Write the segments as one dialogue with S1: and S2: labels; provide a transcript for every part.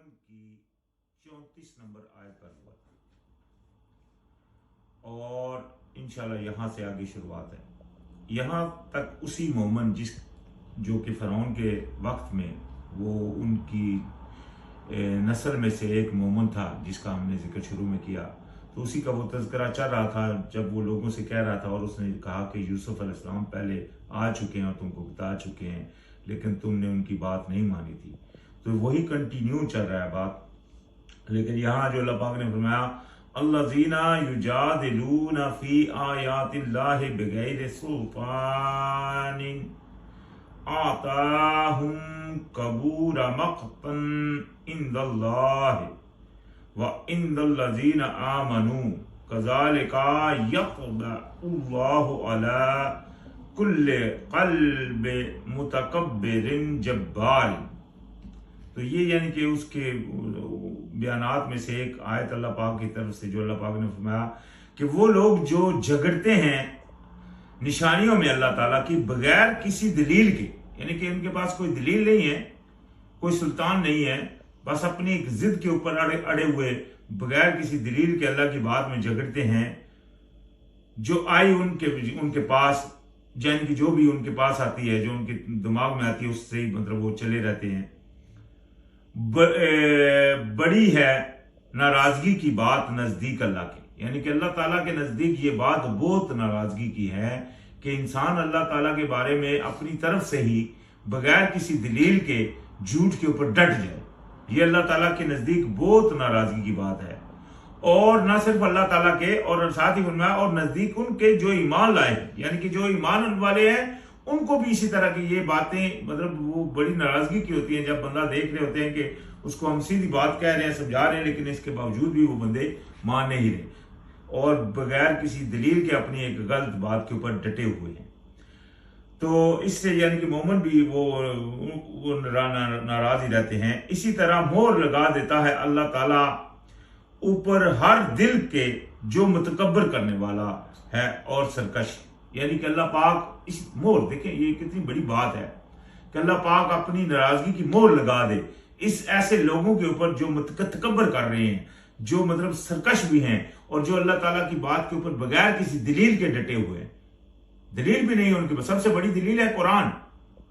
S1: قرآن کی 34 نمبر آیت پر ہوا اور انشاءاللہ یہاں سے آگے شروعات ہے. یہاں تک اسی مومن جو کہ فرعون کے وقت میں وہ ان کی نسل میں سے ایک مومن تھا جس کا ہم نے ذکر شروع میں کیا، تو اسی کا وہ تذکرہ چل رہا تھا جب وہ لوگوں سے کہہ رہا تھا اور اس نے کہا کہ یوسف علیہ السلام پہلے آ چکے ہیں اور تم کو بتا چکے ہیں لیکن تم نے ان کی بات نہیں مانی تھی. تو وہی کنٹینیو چل رہا ہے بات. لیکن یہاں جو اللہ پاک نے فرمایا الذین یجادلون فی آیات اللہ بغیر سلطان آتاہم کبور مقتا عند اللہ وعند الذین آمنوا کذالک یطبع اللہ علی کل قلب متکبر جبار. تو یہ یعنی کہ اس کے بیانات میں سے ایک آیت اللہ پاک کی طرف سے جو اللہ پاک نے فرمایا کہ وہ لوگ جو جھگڑتے ہیں نشانیوں میں اللہ تعالیٰ کی بغیر کسی دلیل کے، یعنی کہ ان کے پاس کوئی دلیل نہیں ہے، کوئی سلطان نہیں ہے، بس اپنی ایک ضد کے اوپر اڑے ہوئے بغیر کسی دلیل کے اللہ کی بات میں جھگڑتے ہیں، جو آئی ان کے پاس یعنی کہ جو بھی ان کے پاس آتی ہے، جو ان کے دماغ میں آتی ہے اس سے ہی مطلب وہ چلے رہتے ہیں. بڑی ہے ناراضگی کی بات نزدیک اللہ کے، یعنی کہ اللہ تعالیٰ کے نزدیک یہ بات بہت ناراضگی کی ہے کہ انسان اللہ تعالیٰ کے بارے میں اپنی طرف سے ہی بغیر کسی دلیل کے جھوٹ کے اوپر ڈٹ جائے. یہ اللہ تعالیٰ کے نزدیک بہت ناراضگی کی بات ہے. اور نہ صرف اللہ تعالیٰ کے اور ساتھ ہی فرمایا اور نزدیک ان کے جو ایمان لائے ہیں، یعنی کہ جو ایمان والے ہیں ان کو بھی اسی طرح کی یہ باتیں مطلب وہ بڑی ناراضگی کی ہوتی ہیں جب بندہ دیکھ رہے ہوتے ہیں کہ اس کو ہم سیدھی بات کہہ رہے ہیں، سمجھا رہے ہیں، لیکن اس کے باوجود بھی وہ بندے مان نہیں رہے اور بغیر کسی دلیل کے اپنی ایک غلط بات کے اوپر ڈٹے ہوئے ہیں. تو اس سے یعنی کہ مومن بھی وہ ناراض ہی رہتے ہیں. اسی طرح مہر لگا دیتا ہے اللہ تعالیٰ اوپر ہر دل کے جو متکبر کرنے والا ہے اور سرکش، یعنی کہ اللہ پاک اس مہر، دیکھیں یہ کتنی بڑی بات ہے کہ اللہ پاک اپنی ناراضگی کی مہر لگا دے اس ایسے لوگوں کے اوپر جو تکبر کر رہے ہیں، جو مطلب سرکش بھی ہیں اور جو اللہ تعالیٰ کی بات کے اوپر بغیر کسی دلیل کے ڈٹے ہوئے ہیں. دلیل بھی نہیں ہے ان کے پاس، سب سے بڑی دلیل ہے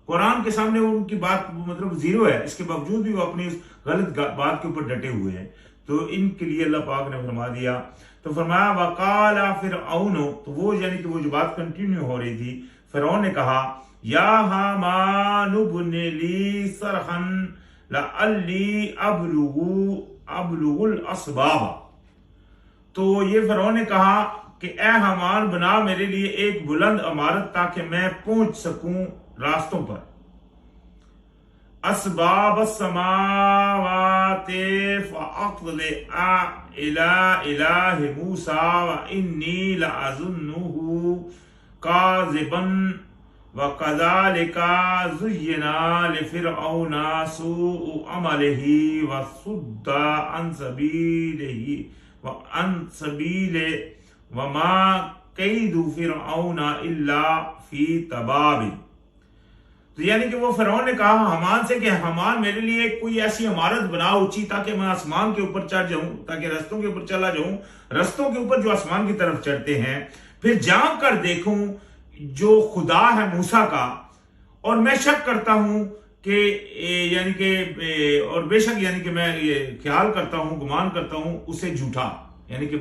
S1: قرآن کے سامنے ان کی بات مطلب زیرو ہے، اس کے باوجود بھی وہ اپنی اس غلط بات کے اوپر ڈٹے ہوئے ہیں. تو ان کے لیے اللہ پاک نے فرما دیا، تو فرمایا وقال فرعون، تو وہ یعنی کہ وہ جو بات کنٹینیو ہو رہی تھی، فرعون نے کہا یا حامان ابن لی صرحا لعلی ابلغ الاسباب. تو یہ فرعون نے کہا کہ اے حامان بنا میرے لیے ایک بلند عمارت تاکہ میں پہنچ سکوں راستوں پر، اسباب السماوات فاطلع الى الہ موسیٰ وانی لأظنہ کاذبا وَكَذَلِكَ زُيِّنَ لِفِرْعَوْنَ سُوءُ عَمَلِهِ وَصُدَّ عَنْ سَبِيلِ وَمَا كَيْدُ فِرْعَوْنَ إِلَّا فِي تَبَابٍ. تو یعنی کہ وہ فرعون نے کہا حامان سے کہ حامان میرے لیے کوئی ایسی عمارت بنا اونچی تاکہ میں آسمان کے اوپر چڑھ جاؤں، تاکہ رستوں کے اوپر چلا جاؤں، رستوں کے اوپر جو آسمان کی طرف چڑھتے ہیں، پھر جان کر دیکھوں جو خدا ہے موسیٰ کا، اور میں شک کرتا ہوں کہ یعنی کہ اور بے شک یعنی کہ میں یہ خیال کرتا ہوں، گمان کرتا ہوں اسے جھوٹا. یعنی کہ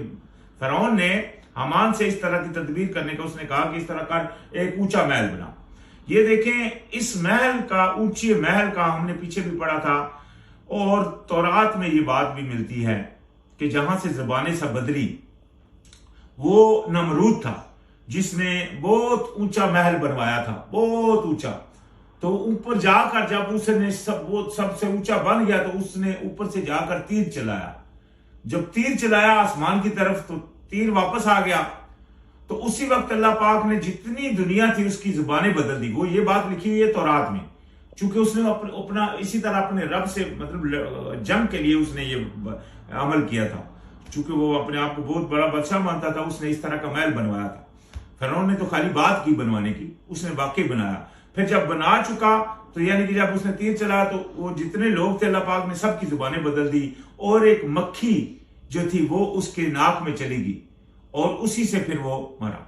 S1: فرعون نے حامان سے اس طرح کی تدبیر کرنے کا، اس نے کہا کہ اس طرح کا ایک اونچا محل بنا. یہ دیکھیں اس محل کا، اونچے محل کا ہم نے پیچھے بھی پڑھا تھا اور تورات میں یہ بات بھی ملتی ہے کہ جہاں سے زبان سا بدلی وہ نمرود تھا جس نے بہت اونچا محل بنوایا تھا، بہت اونچا. تو اوپر جا کر جب اس نے سب سے اونچا بن گیا تو اس نے اوپر سے جا کر تیر چلایا. جب تیر چلایا آسمان کی طرف تو تیر واپس آ گیا. تو اسی وقت اللہ پاک نے جتنی دنیا تھی اس کی زبانیں بدل دی. وہ یہ بات لکھی ہوئی ہے تورات میں، چونکہ اس نے اپنا اسی طرح اپنے رب سے مطلب جنگ کے لیے اس نے یہ عمل کیا تھا، چونکہ وہ اپنے آپ کو بہت بڑا بادشاہ مانتا تھا. اس نے اس طرح کا محل بنوایا تھا. فرعون نے تو خالی بات کی بنوانے کی، اس نے واقعی بنایا. फिर जब बना चुका तो यानी कि जब उसने तीर चलाया तो वो जितने लोग थे अल्लाह पाक ने सबकी जुबानें बदल दी, और एक मक्खी जो थी वो उसके नाक में चली गई और उसी से फिर वो मरा।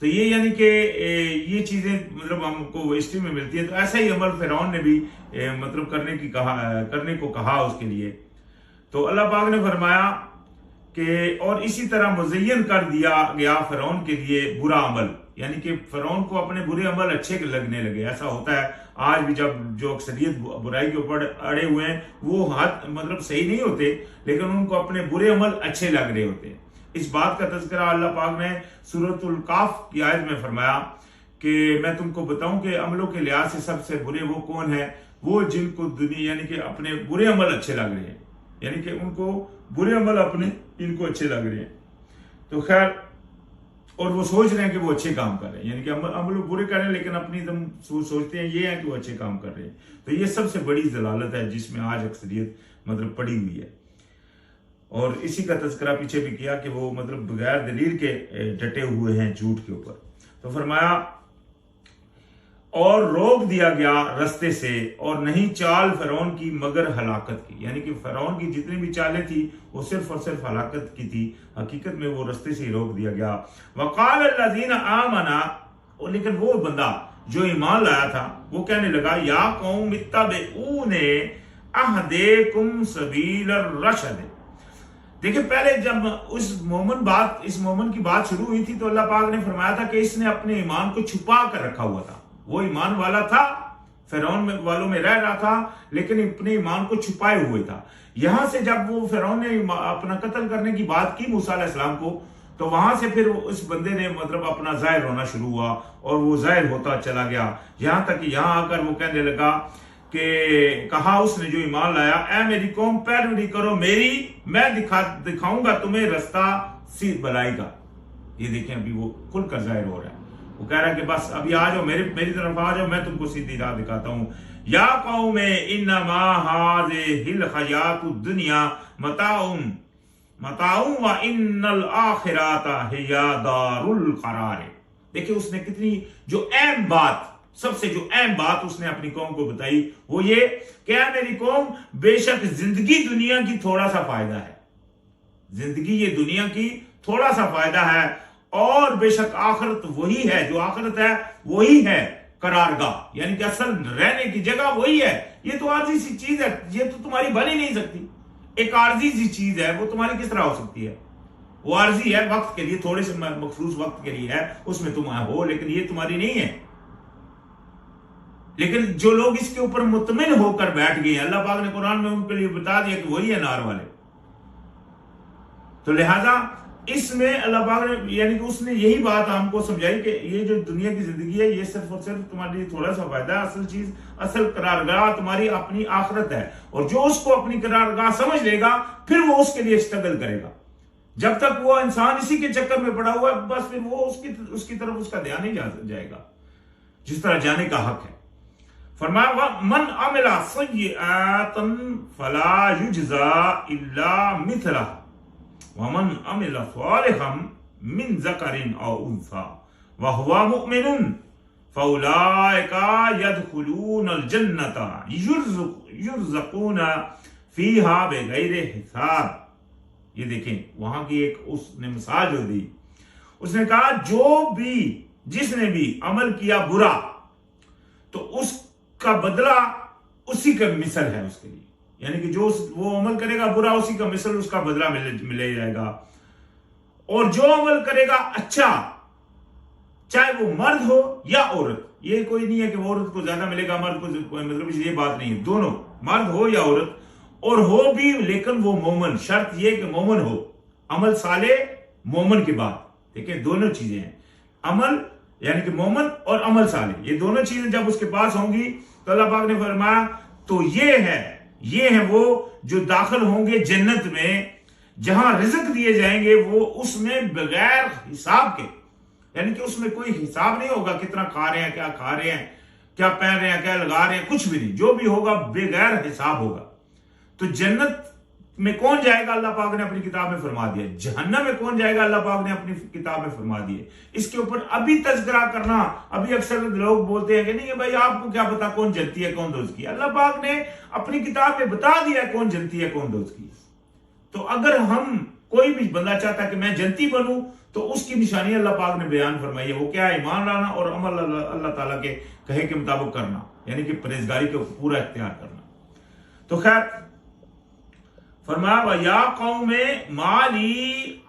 S1: तो ये यानी कि ये चीजें मतलब हमको हिस्ट्री में मिलती है। तो ऐसा ही अमल फिरौन ने भी मतलब करने को कहा उसके लिए। तो अल्लाह पाक ने फरमाया कि और इसी तरह मुज़य्यन कर दिया गया फिरौन के लिए बुरा अमल, यानी कि फिरौन को अपने बुरे अमल अच्छे लगने लगे। ऐसा होता है आज भी, जब जो अक्सरियत बुराई के ऊपर अड़े हुए हैं वो हाथ मतलब सही नहीं होते, लेकिन उनको अपने बुरे अमल अच्छे लग रहे होते हैं। इस बात का तज़किरा अल्लाह पाक ने सूरतुल काफ की आयत में फरमाया कि मैं तुमको बताऊं कि अमलों के लिहाज से सबसे बुरे वो कौन है, वो जिनको दुनिया यानी कि अपने बुरे अमल अच्छे लग रहे हैं, यानी कि उनको बुरे अमल अपने इनको अच्छे लग रहे हैं। तो खैर, और वो सोच रहे हैं कि वो अच्छे काम कर रहे हैं, यानी कि अमल बुरे कर रहे हैं लेकिन अपनी तुम सोचते हैं ये है कि वो अच्छे काम कर रहे हैं। तो ये सबसे बड़ी जलालत है जिसमें आज अक्सरियत मतलब पड़ी हुई है। और इसी का तज़किरा पीछे भी किया कि वो मतलब बगैर दलील के डटे हुए हैं झूठ के ऊपर। तो फरमाया और रोक दिया गया रस्ते से और नहीं चाल फिरौन की मगर हलाकत की, यानी कि फिरौन की जितनी भी चालें थी वो सिर्फ और सिर्फ हलाकत की थी, हकीकत में वो रस्ते से ही रोक दिया गया। वक़ाल अल्लज़ीना आमना, और लेकिन वो बंदा जो ईमान लाया था वो कहने लगा या कौम इत्तबिऊने अहदेकुम सबीलर रशद। देखिए, पहले जब इस मोमन की बात शुरू हुई थी तो अल्लाह पाक ने फरमाया था कि इसने अपने ईमान को छुपा कर रखा हुआ था। वो ईमान वाला था, फिरौन वालों में रह रहा था, लेकिन अपने ईमान को छुपाए हुए था। यहां से जब वो फिरौन ने अपना कत्ल करने की बात की मूसा अलैहिस्सलाम को, तो वहां से फिर उस बंदे ने मतलब अपना जाहिर होना शुरू हुआ और वो जाहिर होता चला गया, यहां तक कि यहां आकर वो कहने लगा कि कहा उसने जो ईमान लाया, ऐ मेरी कौम पैरवी करो मेरी, मैं दिखाऊंगा तुम्हें रास्ता सीध भलाई का। ये देखें अभी वो खुलकर जाहिर हो रहा है। वो कह रहा है कि बस अभी आ जाओ, मेरी तरफ आ जाओ, मैं तुमको सीधी राह दिखाता हूं। या कौम इन्नमा हाज़िहिल हयातुद दुनिया मताउन व इन्नल आखिरता हिया दारुल करार। देखिए उसने कितनी जो अहम बात, सबसे जो अहम बात उसने अपनी कौम को बताई वो ये क्या, मेरी कौम बेशक जिंदगी दुनिया की थोड़ा सा फायदा है, जिंदगी ये दुनिया की थोड़ा सा फायदा है, और बेशक आखिरत वही है, जो आखिरत है वही है करारगाह, यानी कि असल रहने की जगह वही है। ये तो आर्जी सी चीज है, ये तो तुम्हारी बन ही नहीं सकती। एक आर्जी सी चीज है, वो तुम्हारी किस तरह हो सकती है? वो आर्जी है, वक्त के लिए, थोड़े से मखसूस वक्त के लिए है, उसमें तुम हो, लेकिन ये तुम्हारी नहीं है। लेकिन जो लोग इसके ऊपर मुतमिन होकर बैठ गए, अल्लाह पाक ने कुरान में उनके लिए बता दिया कि वही है नार वाले। तो लिहाजा इसमें अल्लाह पाक ने यानी कि उसने यही बात हमको समझाई कि ये जो दुनिया की जिंदगी है ये सिर्फ और सिर्फ तुम्हारे लिए थोड़ा सा फायदा है, असल चीज, असल करारगाह तुम्हारी अपनी आखिरत है। और जो उसको अपनी करारगाह समझ लेगा फिर वो उसके लिए स्ट्रगल करेगा। जब तक वो इंसान इसी के चक्कर में पड़ा हुआ है, बस फिर वो उसकी तरफ उसका ध्यान नहीं जाएगा जिस तरह जाने का हक है। फरमाया मन अमिला सय्यअतन फला युजजा इल्ला मिथला वमन अमिला सालिहन मिन ज़करिन औ उन्सा व हुवा मुमिनुन फउलाइका यदखुलूनल जन्नता युर्ज़क़ूना फीहा बिगैरि हिसाब। ये देखें वहां की एक उसने मिसाल जो दी, उसने कहा जिसने भी अमल किया बुरा तो उसका बदला उसी का मिसल है उसके लिए, यानी कि जो वो अमल करेगा बुरा उसी का मिसल उसका बदला मिले जाएगा। और जो अमल करेगा अच्छा, चाहे वो मर्द हो या औरत, ये कोई नहीं है कि वो औरत को ज्यादा मिलेगा मर्द को, मतलब ये बात नहीं है, दोनों मर्द हो या औरत और हो भी, लेकिन वो मोमन, शर्त ये कि मोमन हो, अमल साले मोमन के बाद। देखिए दोनों चीजें हैं, अमल यानी कि मोमन और अमल साले, ये दोनों चीजें जब उसके पास होंगी तो अल्लाह पाक ने फरमाया तो ये है वो जो दाखिल होंगे जन्नत में, जहां रिज़्क दिए जाएंगे वो उसमें बगैर हिसाब के, यानी कि उसमें कोई हिसाब नहीं होगा कितना खा रहे हैं, क्या खा रहे हैं, क्या पहन रहे हैं, क्या लगा रहे हैं, कुछ भी नहीं, जो भी होगा बगैर हिसाब होगा। तो जन्नत में कौन जाएगा, अल्लाह पाक ने अपनी किताब में फरमा दिया। जहन्नम में कौन जाएगा, अल्लाह पाक ने अपनी किताब में फरमा दिया। इसके ऊपर अभी तज़किरा करना, अभी अक्सर लोग बोलते हैं कि नहीं भाई आपको क्या पता कौन जन्नती है कौन दोज़खी है। अल्लाह पाक ने अपनी किताब में बता दिया है कौन जन्नती है कौन दोज़खी है। तो अगर हम कोई भी बंदा चाहता है कि मैं जन्नती बनूं, तो उसकी निशानी अल्लाह पाक ने बयान फरमाई है। वो क्या है? ईमान लाना और अमल अल्लाह ताला के कहे के मुताबिक करना, यानी कि परहेजगारी के पूरा इख्तियार करना। तो खैर फरमाया या कौम माली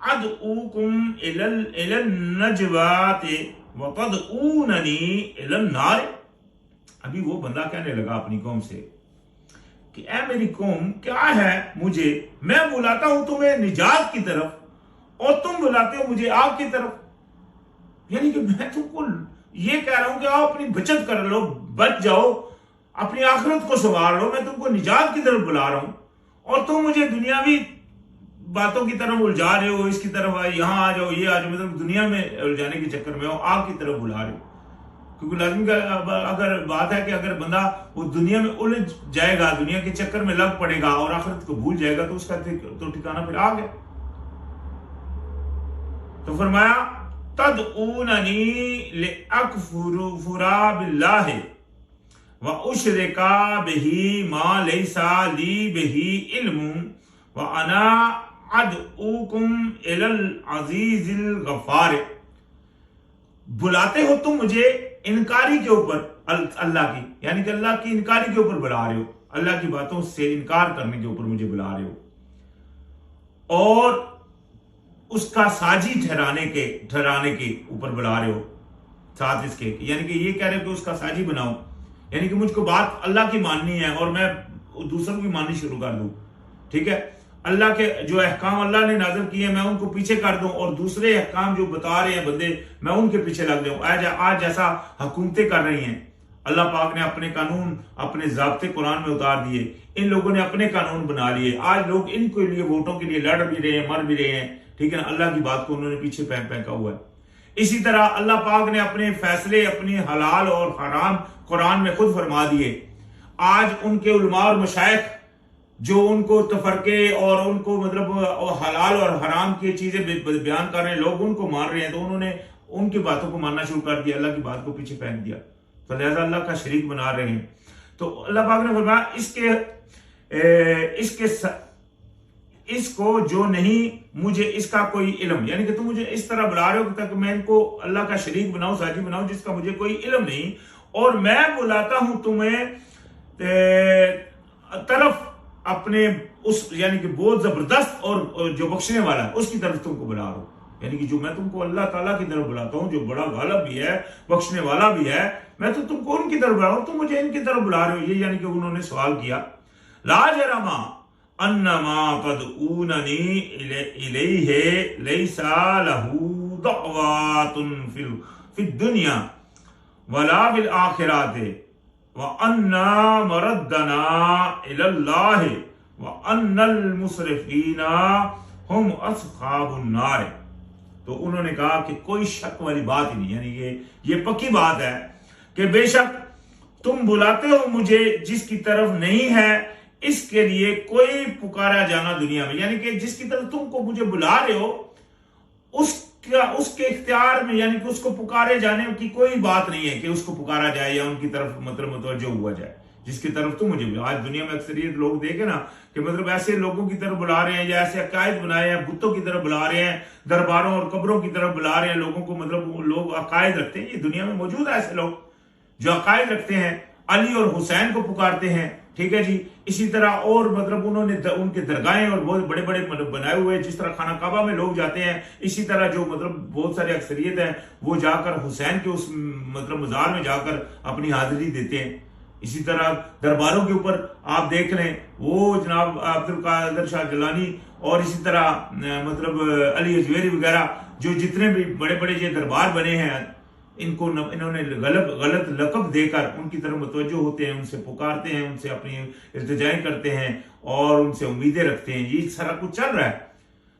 S1: अदऊकुम इलल नजवाति व तदऊननी इलन नार। अभी वो बंदा कहने लगा अपनी कौम से कि ऐ मेरी कौम, क्या है मुझे, मैं बुलाता हूं तुम्हें निजात की तरफ और तुम बुलाते हो मुझे आग की तरफ। यानी कि मैं तुमको ये कह रहा हूं कि आओ अपनी बचत कर लो, बच जाओ, अपनी आखिरत को संवार लो। मैं तुमको निजात की तरफ बुला रहा हूं और तुम मुझे दुनियावी बातों की तरफ उलझा रहे हो, इसकी तरफ यहां आ जाओ, ये आ जाओ, मतलब दुनिया में उलझाने के चक्कर में हो, आग की तरफ बुला रहे हो। क्योंकि लाजमी का अगर बात है कि अगर बंदा वो दुनिया में उलझ जाएगा, दुनिया के चक्कर में लग पड़ेगा और आखिरत को भूल जाएगा, तो उसका तो ठिकाना फिर आ गया। तो फरमाया तदऊननी लिअकफुरा बिल्लाहि व उशरिका बिही मा लैसा ली बिही इल्मुन व अना अदऊकुम इलल अजीजिल गफ्फार। बुलाते हो तुम मुझे इनकारी के ऊपर, अल्लाह की, यानी कि अल्लाह की इनकारी के ऊपर बुला रहे हो, अल्लाह की बातों से इनकार करने के ऊपर मुझे बुला रहे हो और उसका साजी ठहराने के ऊपर बुला रहे हो साथ इसके, यानी कि ये कह रहे हो कि उसका साजी बनाओ, यानी कि मुझको बात अल्लाह की माननी है और मैं दूसरों की माननी शुरू कर दूं। ठीक है, अल्लाह के जो अहकाम अल्लाह ने नाज़िल किए मैं उनको पीछे कर दूं और दूसरे अहकाम जो बता रहे हैं बंदे मैं उनके पीछे लग जाऊं। आज जैसा हुकूमतें कर रही हैं, अल्लाह पाक ने अपने कानून, अपने ज़ाब्ते कुरान में उतार दिए, इन लोगों ने अपने कानून बना लिए। आज लोग इनके लिए वोटों के लिए लड़ भी रहे हैं, मर भी रहे हैं। ठीक है ना, अल्लाह की बात को उन्होंने पीछे फेंका हुआ है। इसी तरह अल्लाह पाक ने अपने फैसले, अपनी हलाल और हराम कुरान में खुद फरमा दिए। आज उनके उलमा और मशाइख जो उनको तफरके और उनको मतलब हलाल और हराम की चीजें बयान कर रहे हैं, लोग उनको मान रहे हैं, तो उन्होंने उनकी बातों को मानना शुरू कर दिया, अल्लाह की बात को पीछे फेंक दिया, तो लिहाजा अल्लाह का शरीक बना रहे हैं। तो अल्लाह पाक ने फरमाया इसको जो नहीं मुझे इसका कोई इल्म, यानी कि तुम मुझे इस तरह बुला रहे हो ताकि मैं इनको अल्लाह का शरीक बनाऊं, साजी बनाऊं, जिसका मुझे कोई इल्म नहीं, और मैं बुलाता हूं तुम्हें तरफ अपने उस, यानी कि बहुत जबरदस्त और जो बख्शने वाला है उसकी तरफ तुमको बुला रहा हूं। यानी कि जो मैं तुमको अल्लाह ताला की तरफ बुलाता हूं, जो बड़ा गालिब भी है, बख्शने वाला भी है, मैं तो तुमको उनकी तरफ बुला रहा हूं, तुम मुझे इनकी तरफ बुला रहे हो। ये यानी कि उन्होंने सवाल किया, ला जरमा अन्नमा तदऊननी इलैहि लैसा लहू दअवातुन फिद दुनिया वला बिल आखिराति व अन्ना मरद्दना इलल्लाहि व अन्नल मुसरिफीना हुम अस्हाबुन नार। तो उन्होंने कहा कि कोई शक वाली बात ही नहीं, यानी ये पक्की बात है कि बेशक तुम बुलाते हो मुझे जिसकी तरफ नहीं है, इसके लिए कोई पुकारा जाना दुनिया में, यानी कि जिसकी तरफ तुमको मुझे बुला रहे हो उसके इख्तियार में, यानी कि उसको पुकारे जाने की कोई बात नहीं है कि उसको पुकारा जाए या उनकी तरफ मतलब मुतवज्जो हुआ जाए, जिसकी तरफ तुम मुझे। आज दुनिया में अक्सरियत लोग देखे ना कि मतलब ऐसे लोगों की तरफ बुला रहे हैं या ऐसे अकायद बनाए हैं, बुतों की तरफ बुला रहे हैं, दरबारों और कब्रों की तरफ बुला रहे हैं लोगों को, मतलब लोग अकायद रखते हैं। ये दुनिया में मौजूद है ऐसे लोग जो अकायद रखते हैं, अली और हुसैन को पुकारते हैं। ठीक है जी, इसी तरह और मतलब उन्होंने उनके दरगाहें और बहुत बड़े बड़े मतलब बनाए हुए, जिस तरह खाना काबा में लोग जाते हैं, इसी तरह जो मतलब बहुत सारे अक्सरियत है वो जाकर हुसैन के उस मतलब मजार में जाकर अपनी हाजिरी देते हैं। इसी तरह दरबारों के ऊपर आप देख लें, वो जनाब अब्दुल कादिर शाह जिलानी और इसी तरह मतलब अली अजमेरी वगैरह जो जितने भी बड़े बड़े ये दरबार बने हैं, इनको इन्होंने गलत लक़ब देकर उनकी तरफ मुतवज्जो होते हैं, उनसे पुकारते हैं, उनसे अपनी इल्तिजाएं करते हैं और उनसे उम्मीदें रखते हैं। ये सारा कुछ चल रहा है।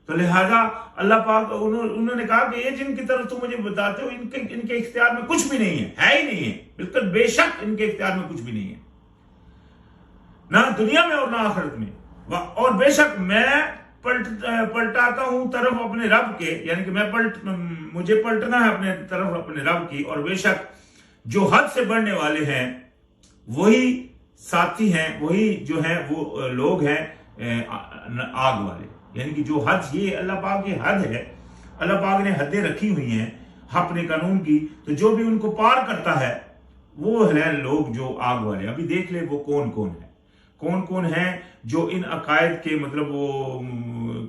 S1: तो लिहाजा अल्लाह पाक उन्होंने कहा कि ये जिनकी तरफ तुम मुझे बताते हो इनके इख्तियार में कुछ भी नहीं है ही नहीं है, बिल्कुल बेशक इनके इख्तियार में कुछ भी नहीं है, ना दुनिया में और ना आखिरत में। اور بے شک میں پلٹاتا ہوں طرف اپنے رب کے، یعنی کہ مجھے پلٹنا ہے اپنے طرف اپنے رب کی، اور بے شک جو حد سے بڑھنے والے ہیں وہی ساتھی ہیں، وہی جو ہیں وہ لوگ ہیں آگ والے، یعنی کہ جو حد، یہ اللہ پاک کی حد ہے، اللہ پاک نے حدیں رکھی ہوئی ہیں اپنے قانون کی، تو جو بھی ان کو پار کرتا ہے وہ ہے لوگ جو آگ والے۔ ابھی دیکھ لیں وہ کون کون ہیں جو ان عقائد کے مطلب وہ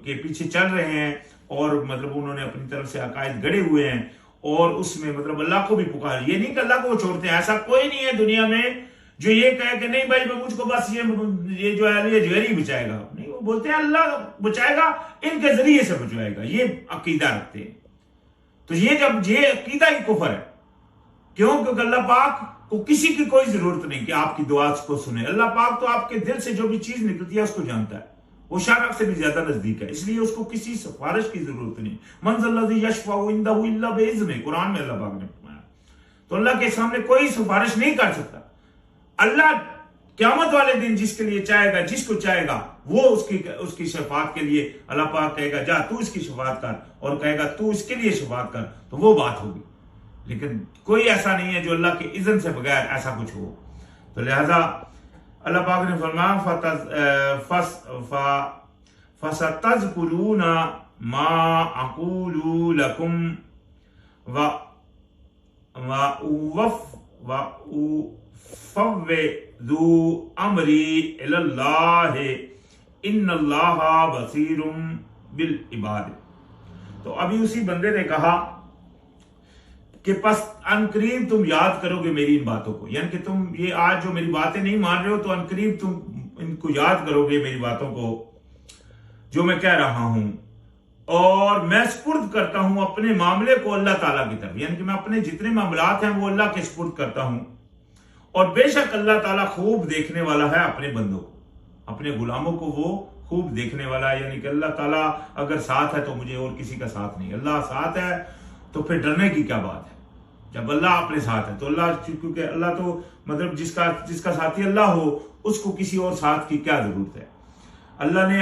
S1: کے پیچھے چل رہے ہیں، اور مطلب انہوں نے اپنی طرف سے عقائد گڑے ہوئے ہیں، اور اس میں مطلب اللہ کو بھی پکار، یہ نہیں کہ اللہ کو وہ چھوڑتے ہیں، ایسا کوئی نہیں ہے دنیا میں جو یہ کہے کہ نہیں بھائی مجھ کو بس یہ جو ہے یہ جوہری بچائے گا، نہیں، وہ بولتے ہیں اللہ بچائے گا، ان کے ذریعے سے بچائے گا، یہ عقیدہ رکھتے ہیں۔ تو یہ عقیدہ ہی کفر ہے، کیونکہ اللہ پاک کو کسی کی کوئی ضرورت نہیں کہ آپ کی دعا کو سنے، اللہ پاک تو آپ کے دل سے جو بھی چیز نکلتی ہے اس کو جانتا ہے، وہ شارق سے بھی زیادہ نزدیک ہے، اس لیے اس کو کسی سفارش کی ضرورت نہیں۔ من ذا الذی یشفع عنده الا باذنہ، قرآن میں اللہ پاک نے فرمایا، تو اللہ کے سامنے کوئی سفارش نہیں کر سکتا۔ اللہ قیامت والے دن جس کے لیے چاہے گا، جس کو چاہے گا، وہ اس کی شفاعت کے لیے اللہ پاک کہے گا جا تو اس کی شفاعت کر، اور کہے گا تو اس کے لیے شفاعت کر، تو وہ بات ہوگی، لیکن کوئی ایسا نہیں ہے جو اللہ کے اذن سے بغیر ایسا کچھ ہو۔ تو لہذا اللہ پاک نے فرمایا فَسَتَذْكُرُونَ مَا أَقُولُ لَكُمْ وَأُفَوِّضُ أَمْرِي إِلَى اللَّهِ إِنَّ اللَّهَ بَصِيرٌ بِالْعِبَادِ۔ تو ابھی اسی بندے نے کہا کہ پس عنقریب تم یاد کرو گے میری ان باتوں کو، یعنی کہ تم یہ آج جو میری باتیں نہیں مان رہے ہو تو عنقریب تم ان کو یاد کرو گے میری باتوں کو جو میں کہہ رہا ہوں، اور میں سپرد کرتا ہوں اپنے معاملے کو اللہ تعالیٰ کی طرف، یعنی کہ میں اپنے جتنے معاملات ہیں وہ اللہ کے سپرد کرتا ہوں، اور بے شک اللہ تعالیٰ خوب دیکھنے والا ہے اپنے بندوں کو، اپنے غلاموں کو وہ خوب دیکھنے والا ہے، یعنی کہ اللہ تعالیٰ اگر ساتھ ہے تو مجھے اور کسی کا ساتھ نہیں، اللہ ساتھ ہے تو پھر ڈرنے کی کیا بات ہے، جب اللہ اپنے ساتھ ہے تو اللہ، کیونکہ اللہ تو مطلب جس کا ساتھی اللہ ہو اس کو کسی اور ساتھ کی کیا ضرورت ہے۔ اللہ نے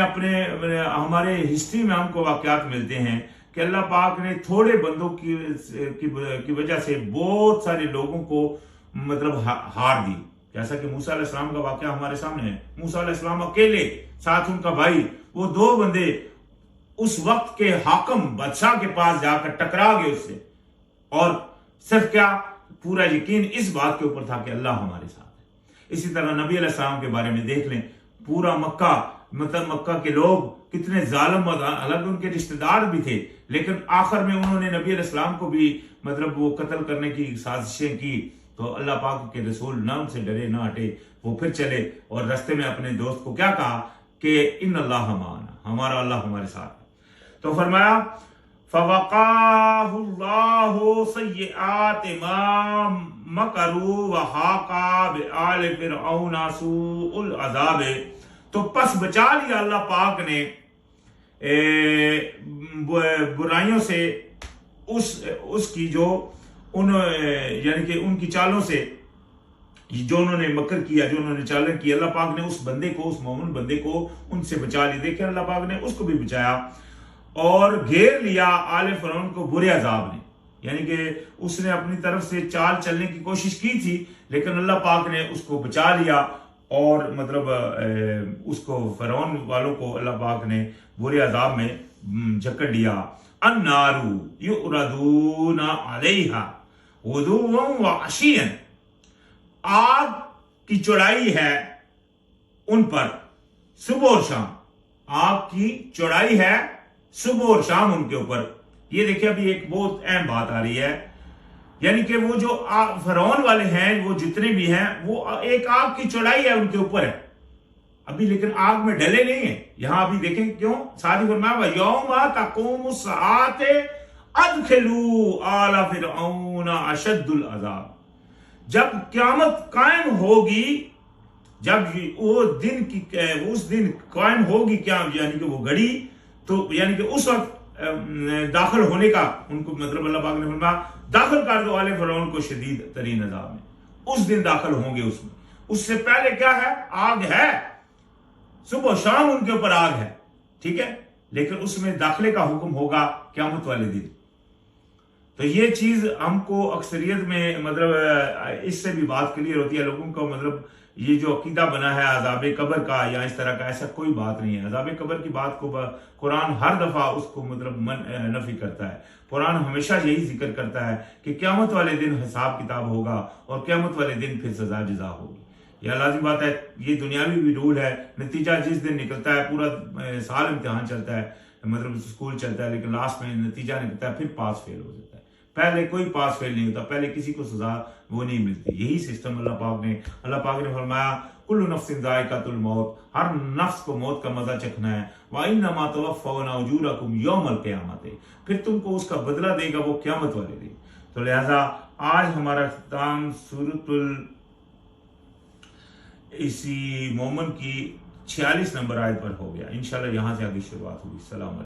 S1: ہمارے ہسٹری میں ہم کو واقعات ملتے ہیں کہ اللہ پاک نے تھوڑے بندوں کی وجہ سے بہت سارے لوگوں کو مطلب ہار دی، جیسا کہ موسیٰ علیہ السلام کا واقعہ ہمارے سامنے ہے۔ موسیٰ علیہ السلام اکیلے، ساتھ ان کا بھائی، وہ دو بندے اس وقت کے حاکم بادشاہ کے پاس جا کر ٹکرا گئے اس سے، اور صرف کیا، پورا یقین اس بات کے اوپر تھا کہ اللہ ہمارے ساتھ ہے۔ اسی طرح نبی علیہ السلام کے بارے میں دیکھ لیں، پورا مکہ کے لوگ کتنے ظالم، حالانکہ ان کے رشتہ دار بھی تھے، لیکن آخر میں انہوں نے نبی علیہ السلام کو بھی مطلب وہ قتل کرنے کی سازشیں کی، تو اللہ پاک کے رسول نہ ان سے ڈرے نہ ہٹے، وہ پھر چلے اور رستے میں اپنے دوست کو کیا کہا کہ ان اللہ معنا، ہمارا اللہ ہمارے ساتھ ہے۔ تو فرمایا فَوَقَاهُ اللَّهُ سَيِّئَاتِ مَا مَكَرُوا وَحَاقَ بِآلِ فِرْعَوْنَ سُوءُ الْعَذَابِ، تو پس بچا لیا اللہ پاک نے برائیوں سے اس کی جو یعنی کہ ان کی چالوں سے، جو انہوں نے مکر کیا، جو انہوں نے چالیں کی، اللہ پاک نے اس بندے کو، اس مومن بندے کو ان سے بچا لی۔ دیکھیں اللہ پاک نے اس کو بھی بچایا، اور گھیر لیا آل فرعون کو برے عذاب نے، یعنی کہ اس نے اپنی طرف سے چال چلنے کی کوشش کی تھی، لیکن اللہ پاک نے اس کو بچا لیا، اور مطلب اس کو فرعون والوں کو اللہ پاک نے برے عذاب میں جکڑ لیا۔ النار یعرضون علیہا غدوا وعشیا، آگ کی چوڑائی ہے ان پر صبح اور شام، آگ کی چوڑائی ہے صبح اور شام ان کے اوپر۔ یہ دیکھیں ابھی ایک بہت اہم بات آ رہی ہے، یعنی کہ وہ جو فرعون والے ہیں، وہ جتنے بھی ہیں، وہ ایک آگ کی چوڑائی ہے ان کے اوپر ہے ابھی، لیکن آگ میں ڈلے نہیں ہیں۔ یہاں ابھی دیکھیں کیوں، ساتھ ہی فرمایا وَيَوْمَ تَقُومُ السَّاعَةُ أَدْخِلُوا آلَ فِرْعَوْنَ أَشَدَّ الْعَذَابِ، جب قیامت قائم ہوگی، جب وہ اس دن قائم ہوگی کیا، یعنی کہ وہ گھڑی، تو یعنی کہ اس وقت داخل ہونے کا ان کو مطلب اللہ پاک نے فرمایا داخل کر دو آل فرعون کو شدید ترین عذاب میں، اس دن داخل ہوں گے اس میں۔ اس سے پہلے کیا ہے، آگ ہے، صبح و شام ان کے اوپر آگ ہے، ٹھیک ہے، لیکن اس میں داخلے کا حکم ہوگا قیامت والے دن۔ تو یہ چیز ہم کو اکثریت میں مطلب اس سے بھی بات کلیئر ہوتی ہے لوگوں کو، مطلب یہ جو عقیدہ بنا ہے عذاب قبر کا یا اس طرح کا، ایسا کوئی بات نہیں ہے۔ عذاب قبر کی بات کو قرآن ہر دفعہ اس کو مطلب نفی کرتا ہے۔ قرآن ہمیشہ یہی ذکر کرتا ہے کہ قیامت والے دن حساب کتاب ہوگا اور قیامت والے دن پھر سزا جزا ہوگی۔ یہ لازم بات ہے، یہ دنیاوی بھی رول ہے۔ نتیجہ جس دن نکلتا ہے، پورا سال امتحان چلتا ہے، مطلب اسکول چلتا ہے، لیکن لاسٹ میں نتیجہ نکلتا ہے، پھر پاس فیل ہو جاتا ہے۔ پہلے کوئی پاس فیل نہیں ہوتا، پہلے کسی کو سزا وہ نہیں ملتی۔ یہی سسٹم اللہ پاک نے فرمایا کل نفس ذائقۃ الموت، ہر نفس کو موت کا مزہ چکھنا ہے۔ وَإِنَّمَا تُوَفَّوْنَ أُجُورَكُمْ يَوْمَ الْقِيَامَةِ، پھر تم کو اس کا بدلہ دے گا وہ قیامت والے دن۔ تو لہذا آج ہمارا اختتام سورۃ اسی مومن کی 46 نمبر آیت پر ہو گیا۔ انشاءاللہ یہاں سے آگے شروعات ہوگی۔ السلام علیکم۔